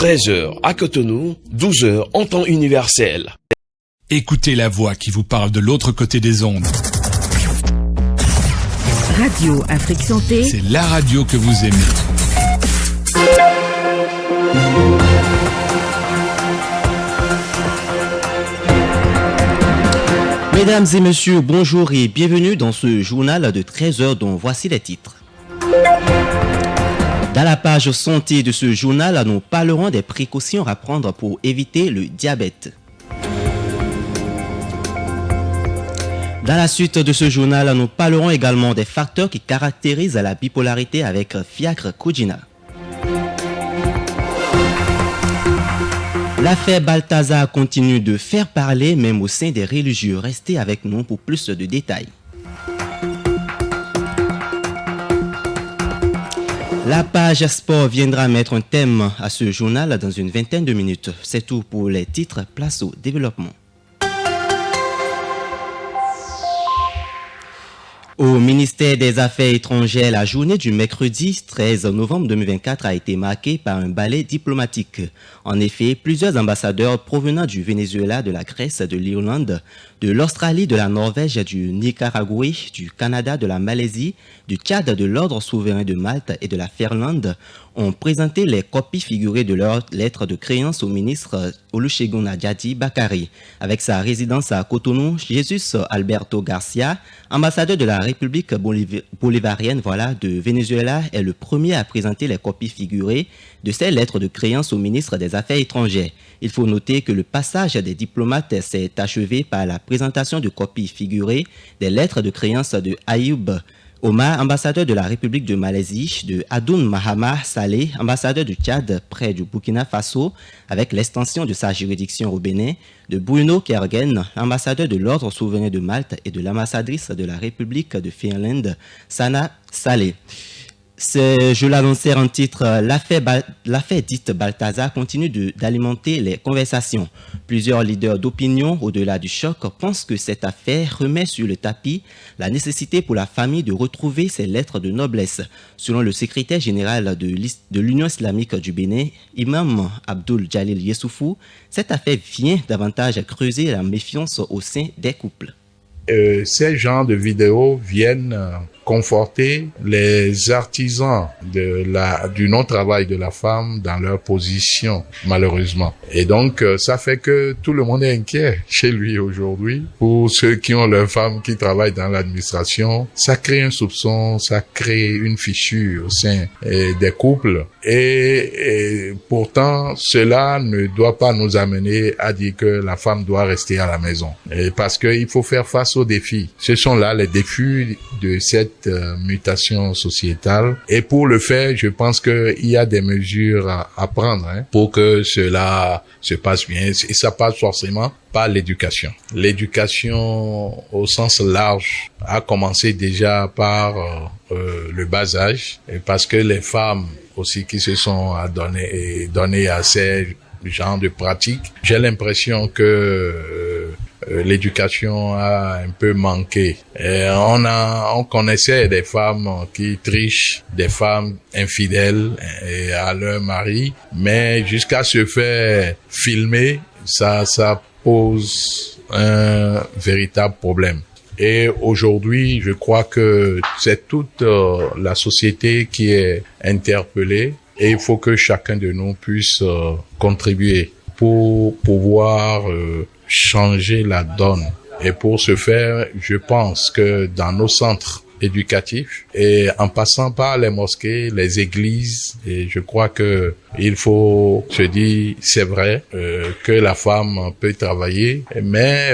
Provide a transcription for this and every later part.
13h à Cotonou, 12h en temps universel. Écoutez la voix qui vous parle de l'autre côté des ondes. Radio Afrique Santé. C'est la radio que vous aimez. Mesdames et messieurs, bonjour et bienvenue dans ce journal de 13h dont voici les titres. Dans la page santé de ce journal, nous parlerons des précautions à prendre pour éviter le diabète. Dans la suite de ce journal, nous parlerons également des facteurs qui caractérisent la bipolarité avec Fiacre Koudjina. L'affaire Balthazar continue de faire parler même au sein des religieux. Restez avec nous pour plus de détails. La page sport viendra mettre un thème à ce journal dans une vingtaine de minutes. C'est tout pour les titres. Place au développement. Au ministère des Affaires étrangères, la journée du mercredi 13 novembre 2024 a été marquée par un ballet diplomatique. En effet, plusieurs ambassadeurs provenant du Venezuela, de la Grèce, de l'Irlande, de l'Australie, de la Norvège, du Nicaragua, du Canada, de la Malaisie, du Tchad, de l'Ordre souverain de Malte et de la Finlande ont présenté les copies figurées de leurs lettres de créance au ministre Olusegun Adjadi Bakari. Avec sa résidence à Cotonou, Jesus Alberto Garcia, ambassadeur de la République bolivarienne de Venezuela, est le premier à présenter les copies figurées de ces lettres de créance au ministre des Affaires étrangères. Il faut noter que le passage des diplomates s'est achevé par la présentation de copies figurées des lettres de créance de Ayoub Omar, ambassadeur de la République de Malaisie, de Adoun Mahama Saleh, ambassadeur du Tchad près du Burkina Faso, avec l'extension de sa juridiction au Bénin, de Bruno Kergen, ambassadeur de l'Ordre souverain de Malte et de l'ambassadrice de la République de Finlande, Sana Saleh. Je l'annonçais en titre, l'affaire dite Balthazar continue d'alimenter les conversations. Plusieurs leaders d'opinion, au-delà du choc, pensent que cette affaire remet sur le tapis la nécessité pour la famille de retrouver ses lettres de noblesse. Selon le secrétaire général de l'Union islamique du Bénin, Imam Abdul Jalil Yessoufou, cette affaire vient davantage creuser la méfiance au sein des couples. Ces genres de vidéos viennent conforter les artisans du non-travail de la femme dans leur position, malheureusement. Et donc, ça fait que tout le monde est inquiet chez lui aujourd'hui. Pour ceux qui ont leurs femmes qui travaillent dans l'administration, ça crée un soupçon, ça crée une fissure au sein des couples. Et pourtant, cela ne doit pas nous amener à dire que la femme doit rester à la maison. Parce qu'il faut faire face aux défis. Ce sont là les défis de cette mutation sociétale. Et pour le faire, je pense qu'il y a des mesures à prendre pour que cela se passe bien. Et ça passe forcément par l'éducation. L'éducation au sens large a commencé déjà par le bas âge. Parce que les femmes aussi qui se sont données à ces genres de pratiques, j'ai l'impression que l'éducation a un peu manqué. Et on connaissait des femmes qui trichent, des femmes infidèles à leur mari, mais jusqu'à se faire filmer, ça pose un véritable problème. Et aujourd'hui, je crois que c'est toute la société qui est interpellée et il faut que chacun de nous puisse contribuer pour pouvoir changer la donne. Et pour ce faire, je pense que dans nos centres éducatifs et en passant par les mosquées, les églises, et je crois que il faut se dire, c'est vrai, que la femme peut travailler, mais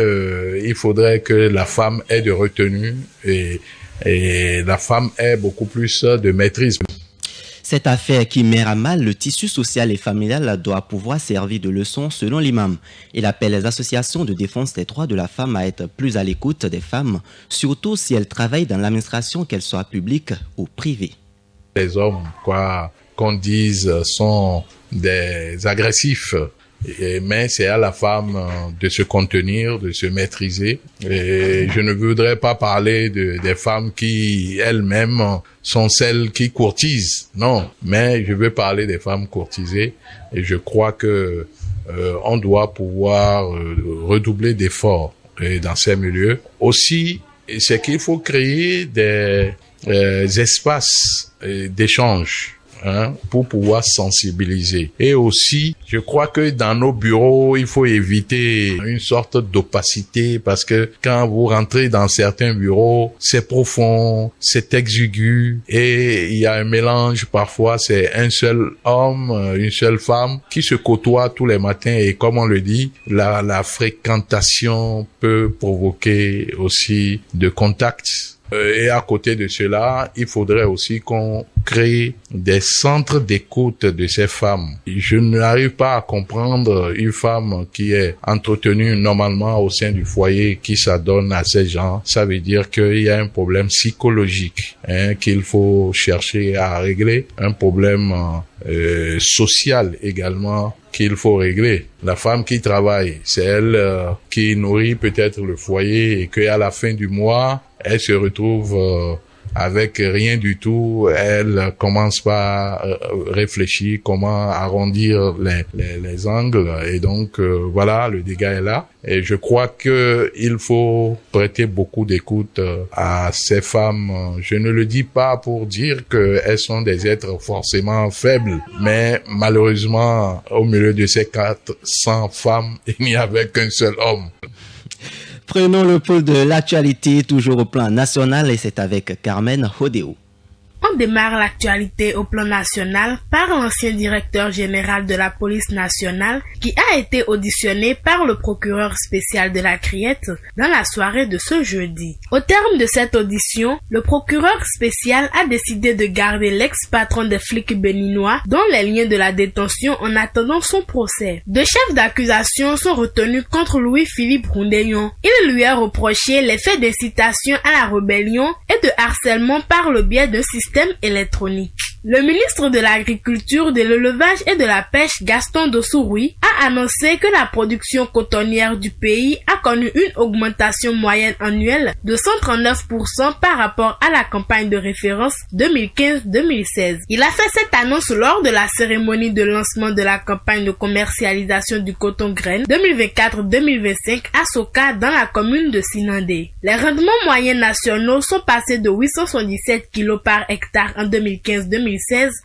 il faudrait que la femme ait de retenue et la femme ait beaucoup plus de maîtrise. Cette affaire qui met à mal le tissu social et familial doit pouvoir servir de leçon selon l'imam. Il appelle les associations de défense des droits de la femme à être plus à l'écoute des femmes, surtout si elles travaillent dans l'administration, qu'elle soit publique ou privée. Les hommes, qu'on dise, sont des agressifs Mais c'est à la femme de se contenir, de se maîtriser. Et je ne voudrais pas parler des femmes qui elles-mêmes sont celles qui courtisent. Non, mais je veux parler des femmes courtisées. Et je crois que on doit pouvoir redoubler d'efforts dans ces milieux. Aussi, c'est qu'il faut créer des espaces d'échange. Pour pouvoir sensibiliser. Et aussi, je crois que dans nos bureaux, il faut éviter une sorte d'opacité parce que quand vous rentrez dans certains bureaux, c'est profond, c'est exigu et il y a un mélange. Parfois, c'est un seul homme, une seule femme qui se côtoient tous les matins et comme on le dit, la fréquentation peut provoquer aussi de contacts. Et à côté de cela, il faudrait aussi qu'on crée des centres d'écoute de ces femmes. Je n'arrive pas à comprendre une femme qui est entretenue normalement au sein du foyer, qui s'adonne à ces gens. Ça veut dire qu'il y a un problème psychologique qu'il faut chercher à régler, un problème social également qu'il faut régler. La femme qui travaille, c'est elle qui nourrit peut-être le foyer et qu'à la fin du mois, elle se retrouve avec rien du tout. Elle commence par réfléchir comment arrondir les angles et donc voilà, le dégât est là. Et je crois que il faut prêter beaucoup d'écoute à ces femmes. Je ne le dis pas pour dire qu'elles sont des êtres forcément faibles, mais malheureusement, au milieu de ces 400 femmes, il n'y avait qu'un seul homme. Prenons le pôle de l'actualité, toujours au plan national, et c'est avec Carmen Hodeo. On démarre l'actualité au plan national par l'ancien directeur général de la police nationale qui a été auditionné par le procureur spécial de la Criette dans la soirée de ce jeudi. Au terme de cette audition, le procureur spécial a décidé de garder l'ex-patron des flics béninois dans les liens de la détention en attendant son procès. Deux chefs d'accusation sont retenus contre Louis-Philippe Rondeillon. Il lui a reproché les faits d'incitation à la rébellion et de harcèlement par le biais d'un système électronique. Le ministre de l'Agriculture, de l'Élevage et de la Pêche, Gaston Dossouri, a annoncé que la production cotonnière du pays a connu une augmentation moyenne annuelle de 139% par rapport à la campagne de référence 2015-2016. Il a fait cette annonce lors de la cérémonie de lancement de la campagne de commercialisation du coton graine 2024-2025 à Soka dans la commune de Sinandé. Les rendements moyens nationaux sont passés de 877 kg par hectare en 2015-2016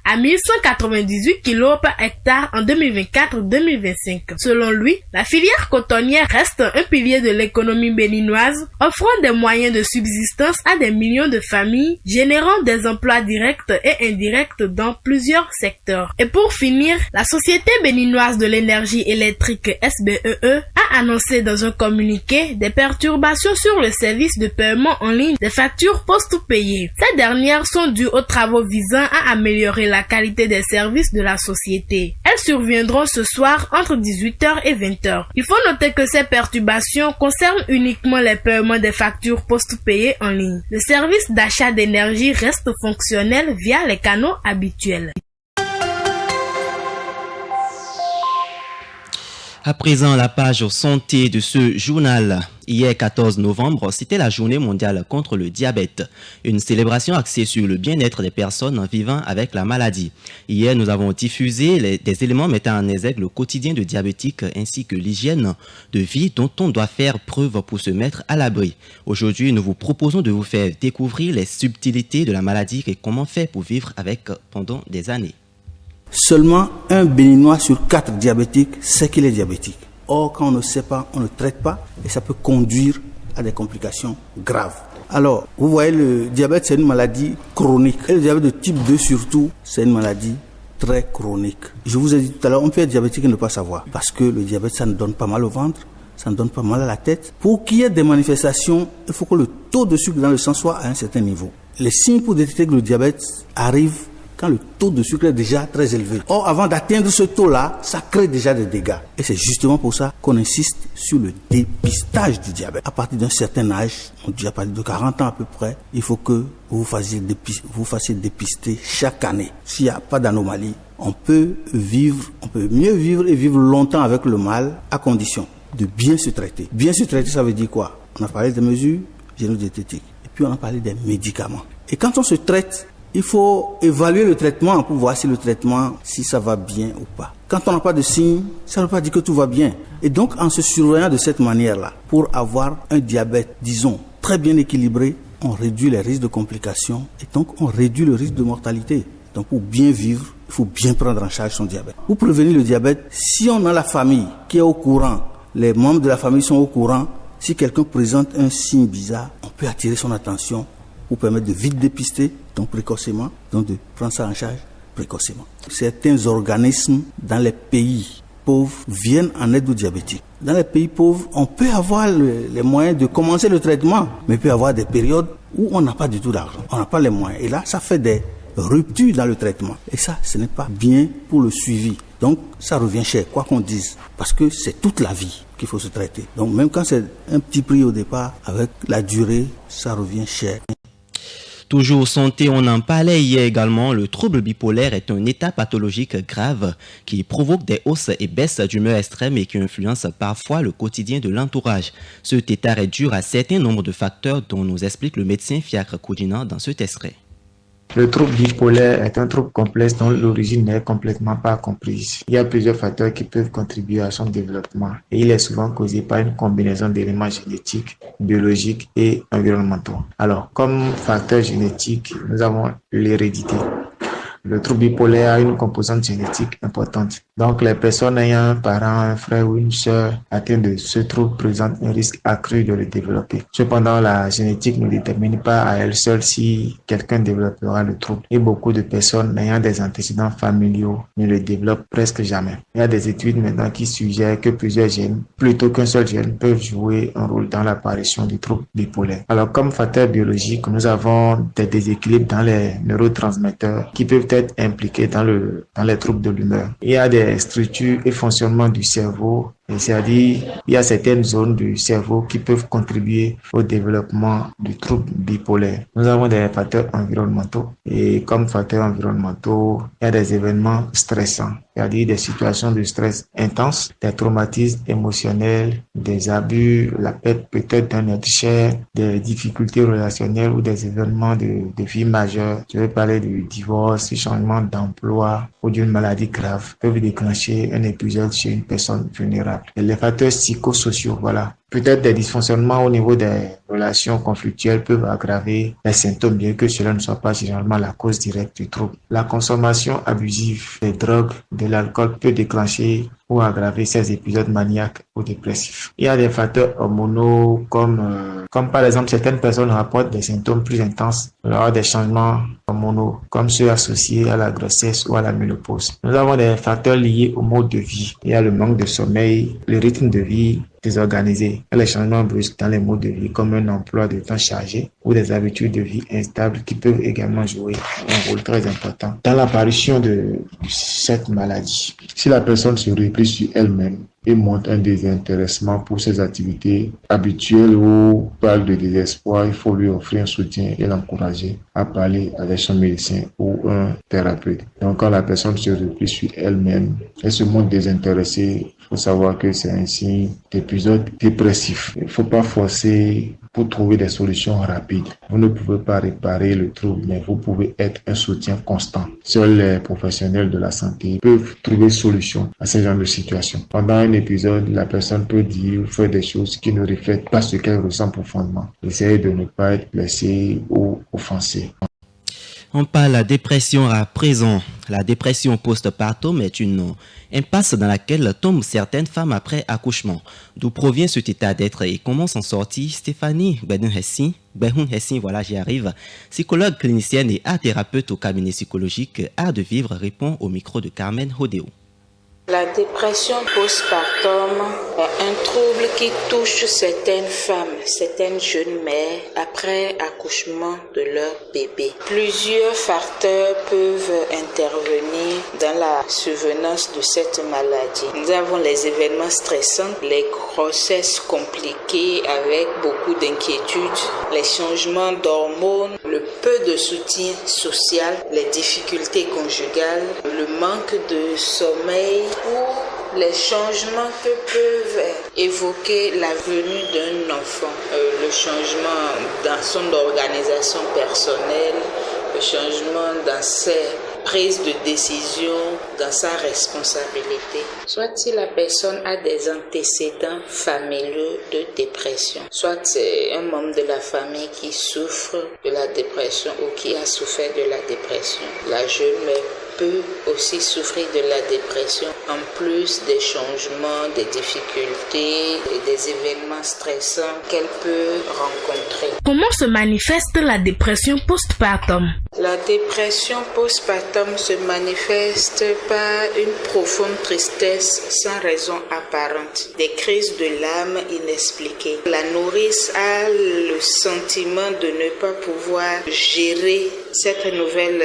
à 1198 kg par hectare en 2024-2025. Selon lui, la filière cotonnière reste un pilier de l'économie béninoise, offrant des moyens de subsistance à des millions de familles, générant des emplois directs et indirects dans plusieurs secteurs. Et pour finir, la Société béninoise de l'énergie électrique SBEE a annoncé dans un communiqué des perturbations sur le service de paiement en ligne des factures post-payées. Ces dernières sont dues aux travaux visant à améliorer la qualité des services de la société. Elles surviendront ce soir entre 18h et 20h. Il faut noter que ces perturbations concernent uniquement les paiements des factures post-payées en ligne. Le service d'achat d'énergie reste fonctionnel via les canaux habituels. À présent, la page santé de ce journal. Hier, 14 novembre, c'était la journée mondiale contre le diabète. Une célébration axée sur le bien-être des personnes vivant avec la maladie. Hier, nous avons diffusé des éléments mettant en exergue le quotidien de diabétiques ainsi que l'hygiène de vie dont on doit faire preuve pour se mettre à l'abri. Aujourd'hui, nous vous proposons de vous faire découvrir les subtilités de la maladie et comment faire pour vivre avec pendant des années. Seulement un Béninois sur 4 diabétiques sait qu'il est diabétique. Or, quand on ne sait pas, on ne traite pas et ça peut conduire à des complications graves. Alors, vous voyez, le diabète, c'est une maladie chronique. Et le diabète de type 2 surtout, c'est une maladie très chronique. Je vous ai dit tout à l'heure, on peut être diabétique et ne pas savoir. Parce que le diabète, ça ne donne pas mal au ventre, ça ne donne pas mal à la tête. Pour qu'il y ait des manifestations, il faut que le taux de sucre dans le sang soit à un certain niveau. Les signes pour détecter que le diabète arrive quand le taux de sucre est déjà très élevé. Or, avant d'atteindre ce taux-là, ça crée déjà des dégâts. Et c'est justement pour ça qu'on insiste sur le dépistage du diabète. À partir d'un certain âge, on dit à partir de 40 ans à peu près, il faut que vous fassiez dépister chaque année. S'il n'y a pas d'anomalie, on peut mieux vivre et vivre longtemps avec le mal à condition de bien se traiter. Bien se traiter, ça veut dire quoi? On a parlé des mesures génodiététiques et puis on a parlé des médicaments. Et quand on se traite, il faut évaluer le traitement pour voir si le traitement, si ça va bien ou pas. Quand on n'a pas de signes, ça ne veut pas dire que tout va bien. Et donc, en se surveillant de cette manière-là, pour avoir un diabète, disons, très bien équilibré, on réduit les risques de complications et donc on réduit le risque de mortalité. Donc, pour bien vivre, il faut bien prendre en charge son diabète. Pour prévenir le diabète, si on a la famille qui est au courant, les membres de la famille sont au courant, si quelqu'un présente un signe bizarre, on peut attirer son attention pour permettre de vite dépister, donc précocement, donc de prendre ça en charge précocement. Certains organismes dans les pays pauvres viennent en aide aux diabétiques. Dans les pays pauvres, on peut avoir les moyens de commencer le traitement, mais il peut y avoir des périodes où on n'a pas du tout d'argent, on n'a pas les moyens. Et là, ça fait des ruptures dans le traitement. Et ça, ce n'est pas bien pour le suivi. Donc, ça revient cher, quoi qu'on dise, parce que c'est toute la vie qu'il faut se traiter. Donc, même quand c'est un petit prix au départ, avec la durée, ça revient cher. Toujours santé, on en parlait hier également, le trouble bipolaire est un état pathologique grave qui provoque des hausses et baisses d'humeur extrême et qui influence parfois le quotidien de l'entourage. Cet état est dû à certain nombre de facteurs dont nous explique le médecin Fiacre Koudina dans cet extrait. Le trouble bipolaire est un trouble complexe dont l'origine n'est complètement pas comprise. Il y a plusieurs facteurs qui peuvent contribuer à son développement et il est souvent causé par une combinaison d'éléments génétiques, biologiques et environnementaux. Alors, comme facteur génétique, nous avons l'hérédité. Le trouble bipolaire a une composante génétique importante. Donc, les personnes ayant un parent, un frère ou une sœur atteints de ce trouble présentent un risque accru de le développer. Cependant, la génétique ne détermine pas à elle seule si quelqu'un développera le trouble. Et beaucoup de personnes ayant des antécédents familiaux ne le développent presque jamais. Il y a des études maintenant qui suggèrent que plusieurs gènes, plutôt qu'un seul gène, peuvent jouer un rôle dans l'apparition du trouble bipolaire. Alors, comme facteur biologique, nous avons des déséquilibres dans les neurotransmetteurs qui peuvent être impliqués dans les troubles de l'humeur. Il y a des structures et fonctionnements du cerveau, c'est-à-dire il y a certaines zones du cerveau qui peuvent contribuer au développement du trouble bipolaire. Nous avons des facteurs environnementaux et comme facteurs environnementaux, il y a des événements stressants, c'est-à-dire des situations de stress intenses, des traumatismes émotionnels, des abus, la perte peut-être d'un être cher, des difficultés relationnelles ou des événements de vie majeure. Je vais parler du divorce, du changement d'emploi ou d'une maladie grave peuvent déclencher un épisode chez une personne vulnérable. Et les facteurs psychosociaux, voilà. Peut-être des dysfonctionnements au niveau des relations conflictuelles peuvent aggraver les symptômes, bien que cela ne soit pas généralement la cause directe du trouble. La consommation abusive des drogues, de l'alcool peut déclencher ou aggraver ces épisodes maniaques ou dépressifs. Il y a des facteurs hormonaux comme par exemple certaines personnes rapportent des symptômes plus intenses lors des changements hormonaux, comme ceux associés à la grossesse ou à la ménopause. Nous avons des facteurs liés au mode de vie. Il y a le manque de sommeil, le rythme de vie désorganisé, et les changements brusques dans les modes de vie comme un emploi de temps chargé ou des habitudes de vie instables qui peuvent également jouer un rôle très important dans l'apparition de cette maladie. Si la personne se replie sur elle-même et montre un désintéressement pour ses activités habituelles ou parle de désespoir, il faut lui offrir un soutien et l'encourager à parler avec son médecin ou un thérapeute. Donc quand la personne se replie sur elle-même et se montre désintéressée, il faut savoir que c'est un signe d'épisode dépressif. Il ne faut pas forcer pour trouver des solutions rapides. Vous ne pouvez pas réparer le trouble, mais vous pouvez être un soutien constant. Seuls les professionnels de la santé peuvent trouver solution à ce genre de situation. Pendant un épisode, la personne peut dire ou faire des choses qui ne reflètent pas ce qu'elle ressent profondément. Essayez de ne pas être blessé ou offensé. On parle de la dépression à présent. La dépression postpartum est une impasse dans laquelle tombent certaines femmes après accouchement. D'où provient cet état d'être et comment s'en sortir? Stéphanie Behun-Hessin, voilà, j'y arrive. Psychologue clinicienne et art thérapeute au cabinet psychologique Art de Vivre répond au micro de Carmen Hodeo. La dépression postpartum est un trouble qui touche certaines femmes, certaines jeunes mères après accouchement de leur bébé. Plusieurs facteurs peuvent intervenir dans la survenance de cette maladie. Nous avons les événements stressants, les grossesses compliquées avec beaucoup d'inquiétudes, les changements d'hormones, le peu de soutien social, les difficultés conjugales, le manque de sommeil ou les changements que peuvent évoquer la venue d'un enfant. Le changement dans son organisation personnelle, le changement dans ses prises de décision, dans sa responsabilité. Soit si la personne a des antécédents familiaux de dépression, soit c'est un membre de la famille qui souffre de la dépression ou qui a souffert de la dépression. La jeune mère peut aussi souffrir de la dépression en plus des changements, des difficultés et des événements stressants qu'elle peut rencontrer. Comment se manifeste la dépression postpartum? La dépression postpartum se manifeste par une profonde tristesse sans raison apparente, des crises de larmes inexpliquées. La nourrice a le sentiment de ne pas pouvoir gérer cette nouvelle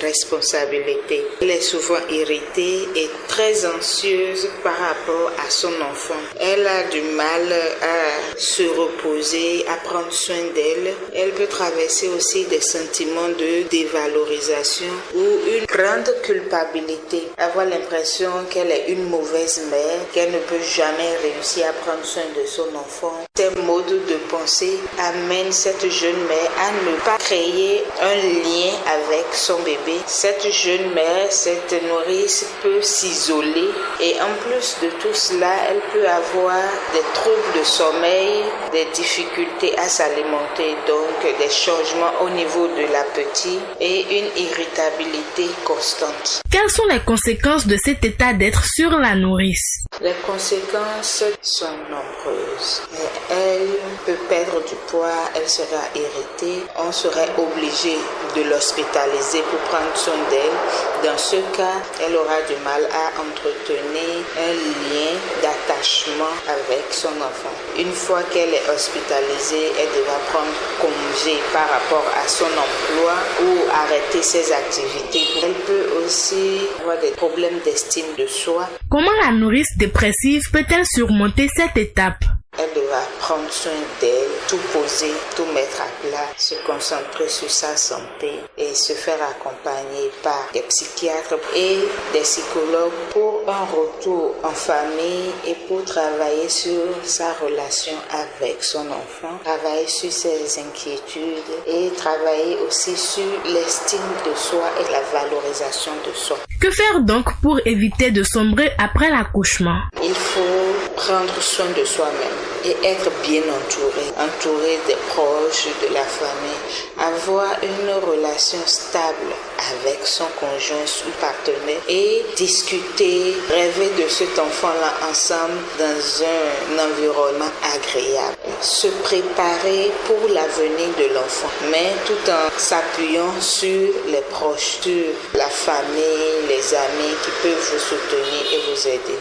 responsabilité. Elle est souvent irritée et très anxieuse par rapport à son enfant. Elle a du mal à se reposer, à prendre soin d'elle. Elle peut traverser aussi des sentiments de dévalorisation ou une grande culpabilité. Avoir l'impression qu'elle est une mauvaise mère, qu'elle ne peut jamais réussir à prendre soin de son enfant. Ces modes de pensée amènent cette jeune mère à ne pas créer un lien avec son bébé. Cette jeune mère, cette nourrice peut s'isoler et en plus de tout cela, elle peut avoir des troubles de sommeil, des difficultés à s'alimenter, donc des changements au niveau de l'appétit et une irritabilité constante. Quelles sont les conséquences de cet état d'être sur la nourrice? Les conséquences sont nombreuses. Elle peut perdre du poids, elle sera irritée, on serait obligé de l'hospitaliser pour prendre soin d'elle. Dans ce cas, elle aura du mal à entretenir un lien d'attachement avec son enfant. Une fois qu'elle est hospitalisée, elle devra prendre congé par rapport à son emploi ou arrêter ses activités. Elle peut aussi avoir des problèmes d'estime de soi. Comment la nourrice dépressive peut-elle surmonter cette étape? Elle devra prendre soin d'elle, tout poser, tout mettre à plat, se concentrer sur sa santé et se faire accompagner par des psychiatres et des psychologues pour un retour en famille et pour travailler sur sa relation avec son enfant, travailler sur ses inquiétudes et travailler aussi sur l'estime de soi et la valorisation de soi. Que faire donc pour éviter de sombrer après l'accouchement? Il faut prendre soin de soi-même et être bien entouré des proches, de la famille, avoir une relation stable avec son conjoint ou partenaire et discuter, rêver de cet enfant-là ensemble dans un environnement agréable. Se préparer pour l'avenir de l'enfant, mais tout en s'appuyant sur les proches, sur la famille, les amis qui peuvent vous soutenir et vous aider.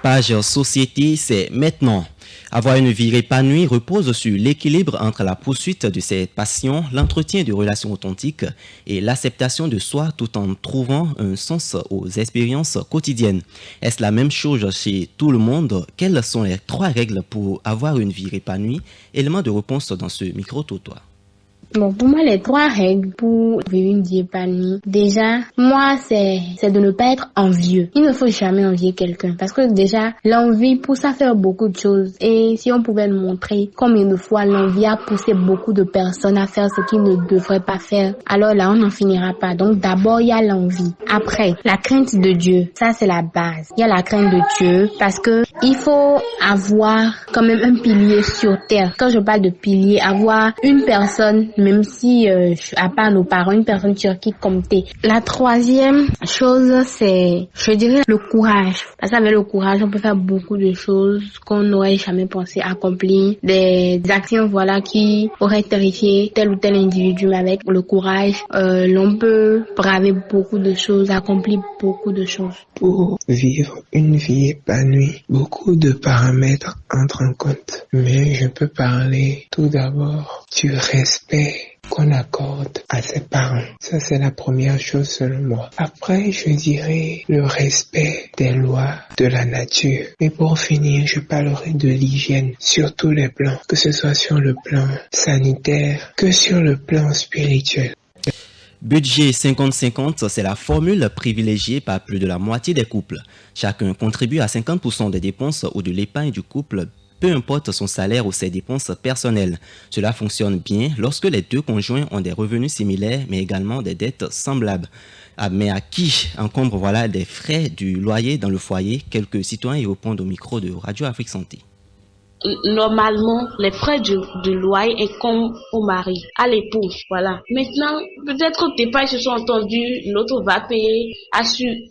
Page Société, c'est maintenant. Avoir une vie épanouie repose sur l'équilibre entre la poursuite de ses passions, l'entretien de relations authentiques et l'acceptation de soi tout en trouvant un sens aux expériences quotidiennes. Est-ce la même chose chez tout le monde? Quelles sont les 3 règles pour avoir une vie épanouie? Élément de réponse dans ce micro-trottoir. Bon, pour moi, les 3 règles pour vivre une vie épanouie. Déjà, moi, c'est de ne pas être envieux. Il ne faut jamais envier quelqu'un parce que déjà, l'envie pousse à faire beaucoup de choses. Et si on pouvait nous montrer combien de fois l'envie a poussé beaucoup de personnes à faire ce qu'ils ne devraient pas faire, alors là, on n'en finira pas. Donc, d'abord, il y a l'envie. Après, la crainte de Dieu. Ça, c'est la base. Il y a la crainte de Dieu parce que il faut avoir quand même un pilier sur terre. Quand je parle de pilier, avoir une personne même si, à part nos parents, une personne sur qui compter. La troisième chose, c'est, je dirais, le courage. Parce qu'avec le courage, on peut faire beaucoup de choses qu'on n'aurait jamais pensé accomplir. Des actions, voilà, qui auraient terrifié tel ou tel individu. Mais avec le courage, l'on peut braver beaucoup de choses, accomplir beaucoup de choses. Pour vivre une vie épanouie, beaucoup de paramètres entrent en compte. Mais je peux parler tout d'abord du respect qu'on accorde à ses parents. Ça, c'est la première chose selon moi. Après, je dirais le respect des lois de la nature. Et pour finir, je parlerai de l'hygiène sur tous les plans, que ce soit sur le plan sanitaire que sur le plan spirituel. Budget 50-50, c'est la formule privilégiée par plus de la moitié des couples. Chacun contribue à 50% des dépenses ou de l'épargne du couple, peu importe son salaire ou ses dépenses personnelles. Cela fonctionne bien lorsque les deux conjoints ont des revenus similaires, mais également des dettes semblables. Mais à qui encombre des frais du loyer dans le foyer? Quelques citoyens y répondent au micro de Radio Afrique Santé. Normalement, les frais du loyer incombent au mari, à l'épouse, voilà. Maintenant, peut-être que tes parents se sont entendus, l'autre va payer,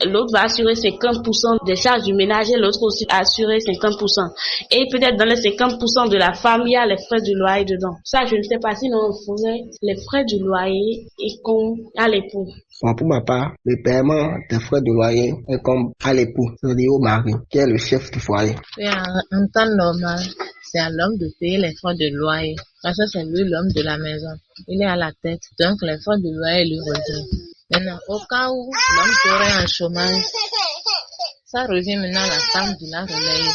l'autre va assurer 50% des charges du ménager, l'autre aussi assurer 50%. Et peut-être dans les 50% de la femme, il y a les frais du loyer dedans. Ça, je ne sais pas, sinon on faisait les frais du loyer incombent à l'époux. Pour ma part, le paiement des frais de loyer incombe à l'époux, c'est-à-dire au mari, qui est le chef du foyer. En temps normal, c'est à l'homme de payer les frais de loyer. Parce que c'est lui l'homme de la maison. Il est à la tête, donc les frais de loyer lui reviennent. Maintenant, au cas où l'homme serait en chômage, ça revient maintenant à la femme de la relayer.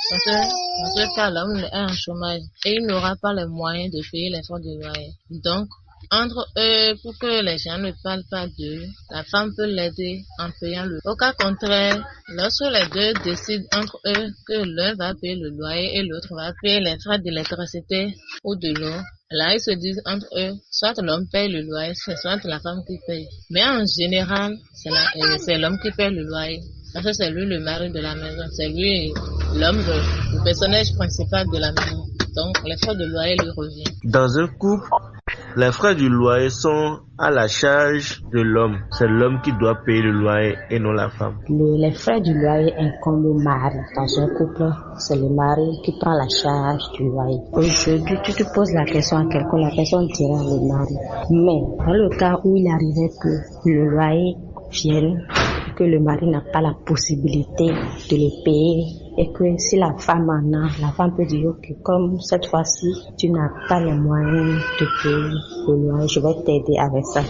Dans ce cas, l'homme est en chômage et il n'aura pas les moyens de payer les frais de loyer. Donc, entre eux, pour que les gens ne parlent pas d'eux, la femme peut l'aider en payant le. Au cas contraire, lorsque les deux décident entre eux que l'un va payer le loyer et l'autre va payer les frais d'électricité ou de l'eau, là ils se disent entre eux, soit l'homme paye le loyer, soit la femme qui paye. Mais en général, c'est l'homme qui paye le loyer. Parce que c'est lui le mari de la maison, c'est lui l'homme, le personnage principal de la maison. Donc les frais de loyer lui reviennent. Dans un couple, les frais du loyer sont à la charge de l'homme. C'est l'homme qui doit payer le loyer et non la femme. Les frais du loyer incombent au mari. Dans un couple, c'est le mari qui prend la charge du loyer. Aujourd'hui, tu te poses la question à quelqu'un, la personne dira le mari. Mais dans le cas où il arrivait que le loyer vienne, que le mari n'a pas la possibilité de le payer, et que si la femme en a, la femme peut dire que comme cette fois-ci, tu n'as pas les moyens de payer le loyer, je vais t'aider avec ça.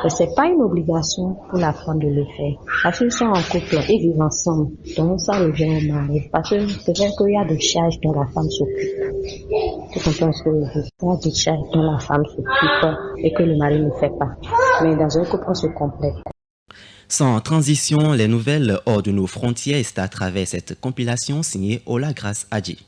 Mais c'est pas une obligation pour la femme de le faire. Parce qu'ils sont en couple, ils vivent ensemble. Donc ça revient au mari. Parce que peut-être qu'il y a des charges dont la femme s'occupe. Tu comprends ce que je veux dire? Il y a des charges dont la femme s'occupe et que le mari ne fait pas. Mais dans un couple, on se complète. Sans transition, les nouvelles hors de nos frontières, c'est à travers cette compilation signée Ola Grace Adji.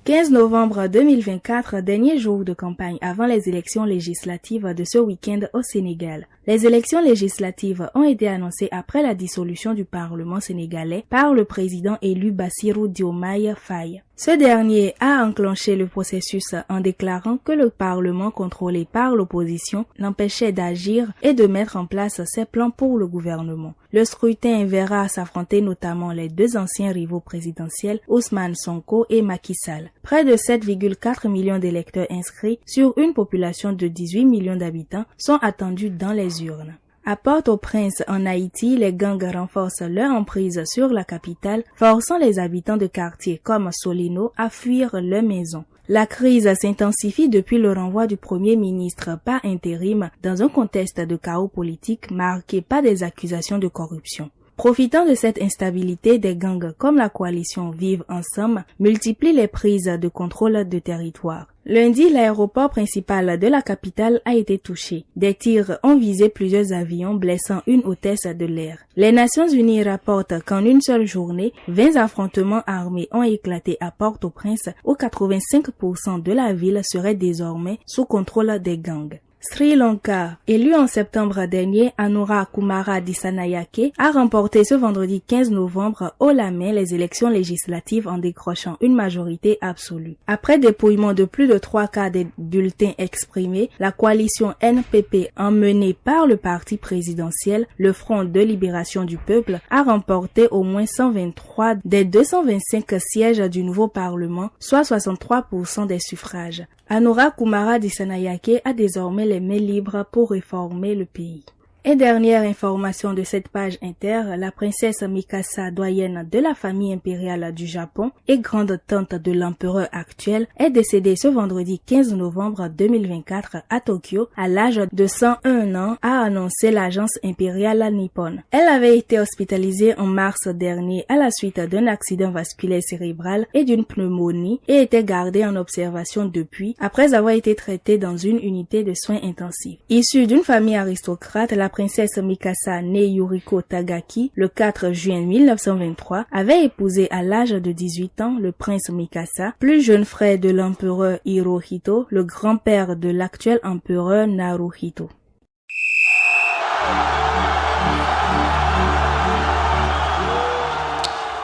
15 novembre 2024, dernier jour de campagne avant les élections législatives de ce week-end au Sénégal. Les élections législatives ont été annoncées après la dissolution du Parlement sénégalais par le président élu Bassirou Diomaye Faye. Ce dernier a enclenché le processus en déclarant que le Parlement contrôlé par l'opposition l'empêchait d'agir et de mettre en place ses plans pour le gouvernement. Le scrutin verra s'affronter notamment les deux anciens rivaux présidentiels, Ousmane Sonko et Macky Sall. Près de 7,4 millions d'électeurs inscrits sur une population de 18 millions d'habitants sont attendus dans les urnes. À Port-au-Prince, en Haïti, les gangs renforcent leur emprise sur la capitale, forçant les habitants de quartiers comme Solino à fuir leurs maisons. La crise s'intensifie depuis le renvoi du Premier ministre par intérim dans un contexte de chaos politique marqué par des accusations de corruption. Profitant de cette instabilité, des gangs comme la coalition Vive Ensemble multiplient les prises de contrôle de territoire. Lundi, l'aéroport principal de la capitale a été touché. Des tirs ont visé plusieurs avions, blessant une hôtesse de l'air. Les Nations Unies rapportent qu'en une seule journée, 20 affrontements armés ont éclaté à Port-au-Prince, où 85% de la ville serait désormais sous contrôle des gangs. Sri Lanka. Élu en septembre dernier, Anura Kumara Dissanayake a remporté ce vendredi 15 novembre haut la main les élections législatives en décrochant une majorité absolue. Après dépouillement de plus de 3/4 des bulletins exprimés, la coalition NPP emmenée par le parti présidentiel, le Front de libération du peuple, a remporté au moins 123 des 225 sièges du nouveau parlement, soit 63% des suffrages. Anura Kumara Dissanayake a désormais les mains libres pour réformer le pays. Et dernière information de cette page inter, la princesse Mikasa, doyenne de la famille impériale du Japon et grande tante de l'empereur actuel, est décédée ce vendredi 15 novembre 2024 à Tokyo à l'âge de 101 ans, a annoncé l'agence impériale Nippon. Elle avait été hospitalisée en mars dernier à la suite d'un accident vasculaire cérébral et d'une pneumonie et était gardée en observation depuis, après avoir été traitée dans une unité de soins intensifs. Issue d'une famille aristocrate, la princesse Mikasa, née Yuriko Tagaki, le 4 juin 1923, avait épousé à l'âge de 18 ans le prince Mikasa, plus jeune frère de l'empereur Hirohito, le grand-père de l'actuel empereur Naruhito.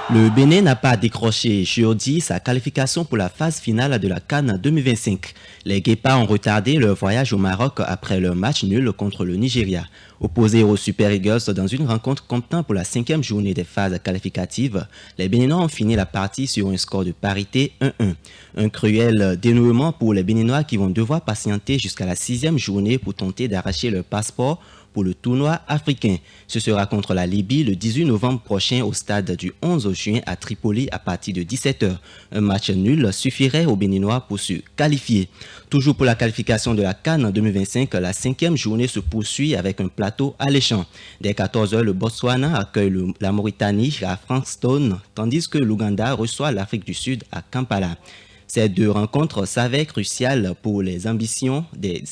Le Bénin n'a pas décroché jeudi sa qualification pour la phase finale de la CAN 2025. Les Guépards ont retardé leur voyage au Maroc après leur match nul contre le Nigeria. Opposés aux Super Eagles dans une rencontre comptant pour la 5e journée des phases qualificatives, les Béninois ont fini la partie sur un score de parité 1-1. Un cruel dénouement pour les Béninois qui vont devoir patienter jusqu'à la 6e journée pour tenter d'arracher leur passeport pour le tournoi africain. Ce sera contre la Libye le 18 novembre prochain au stade du 11 juin à Tripoli à partir de 17h. Un match nul suffirait aux Béninois pour se qualifier. Toujours pour la qualification de la CAN 2025, la 5e journée se poursuit avec un plateau alléchant. Dès 14h, le Botswana accueille la Mauritanie à Frankston, tandis que l'Ouganda reçoit l'Afrique du Sud à Kampala. Ces deux rencontres s'avèrent cruciales pour les ambitions des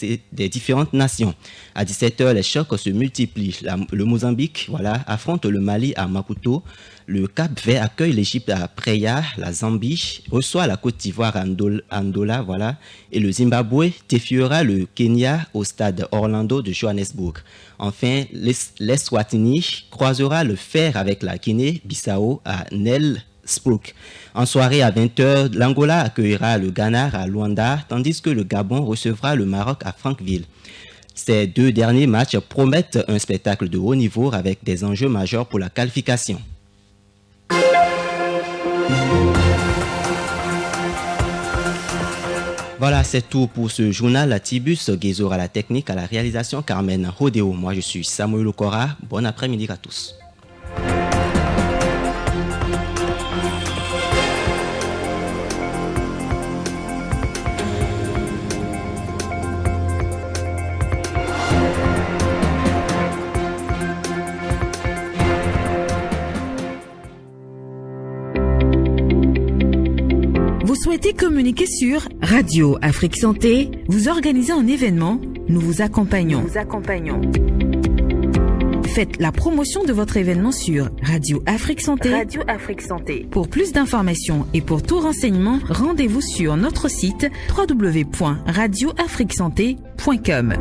différentes nations. À 17h, les chocs se multiplient. Le Mozambique affronte le Mali à Maputo. Le Cap-Vert accueille l'Égypte à Praia. La Zambie reçoit la Côte d'Ivoire à Andola. Et le Zimbabwe défiera le Kenya au stade Orlando de Johannesburg. Enfin, l'Eswatini croisera le fer avec la Guinée-Bissau à Nelspruit. En soirée à 20h, l'Angola accueillera le Ghana à Luanda, tandis que le Gabon recevra le Maroc à Francville. Ces deux derniers matchs promettent un spectacle de haut niveau avec des enjeux majeurs pour la qualification. Voilà, c'est tout pour ce journal. Tibus Guézor à la technique, à la réalisation Carmen Rodeo. Moi, je suis Samuel Okora. Bon après-midi à tous. Vous souhaitez communiquer sur Radio Afrique Santé? Vous organisez un événement? Nous vous accompagnons. Faites la promotion de votre événement sur Radio Afrique Santé. Pour plus d'informations et pour tout renseignement, rendez-vous sur notre site www.radioafriquesanté.com.